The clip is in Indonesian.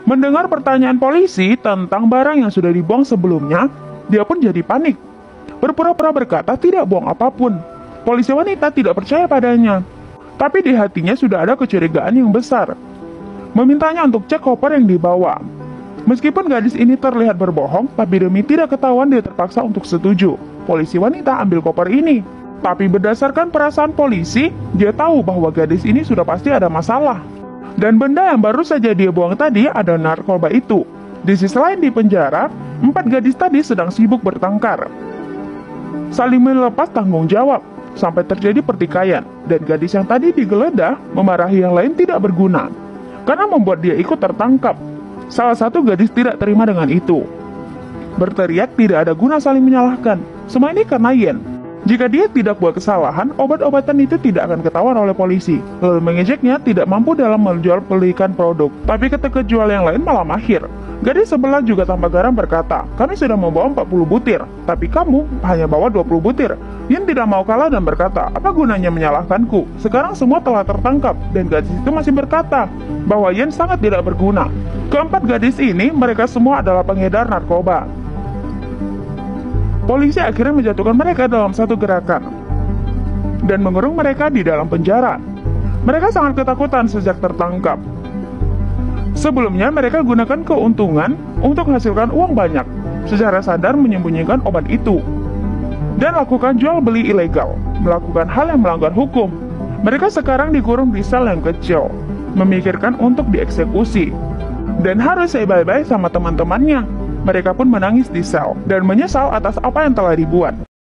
Mendengar pertanyaan polisi tentang barang yang sudah dibuang sebelumnya, dia pun jadi panik. Berpura-pura berkata tidak buang apapun. Polisi wanita tidak percaya padanya. Tapi di hatinya sudah ada kecurigaan yang besar. Memintanya untuk cek koper yang dibawa. Meskipun gadis ini terlihat berbohong, tapi demi tidak ketahuan dia terpaksa untuk setuju. Polisi wanita ambil koper ini. Tapi berdasarkan perasaan polisi, dia tahu bahwa gadis ini sudah pasti ada masalah. Dan benda yang baru saja dia buang tadi ada narkoba itu. Di sisi lain di penjara, 4 gadis tadi sedang sibuk bertengkar. Saling melepas tanggung jawab, sampai terjadi pertikaian. Dan gadis yang tadi digeledah memarahi yang lain tidak berguna, karena membuat dia ikut tertangkap. Salah satu gadis tidak terima dengan itu. Berteriak tidak ada guna saling menyalahkan. Semua ini karena Yen. Jika dia tidak buat kesalahan, obat-obatan itu tidak akan ketahuan oleh polisi. Lalu mengejeknya tidak mampu dalam menjual belikan produk. Tapi ketika jual yang lain malah mahir. Gadis sebelah juga tanpa garam berkata, kami sudah membawa 40 butir, tapi kamu hanya bawa 20 butir. Yen tidak mau kalah dan berkata, apa gunanya menyalahkanku? Sekarang semua telah tertangkap. Dan gadis itu masih berkata bahwa Yen sangat tidak berguna. Keempat gadis ini, mereka semua adalah pengedar narkoba. Polisi akhirnya menjatuhkan mereka dalam satu gerakan dan mengurung mereka di dalam penjara. Mereka sangat ketakutan sejak tertangkap. Sebelumnya mereka gunakan keuntungan untuk menghasilkan uang banyak, secara sadar menyembunyikan obat itu, dan lakukan jual beli ilegal, melakukan hal yang melanggar hukum. Mereka sekarang dikurung di sel yang kecil, memikirkan untuk dieksekusi, dan harus say bye-bye sama teman-temannya. Mereka pun menangis di sel dan menyesal atas apa yang telah dibuat.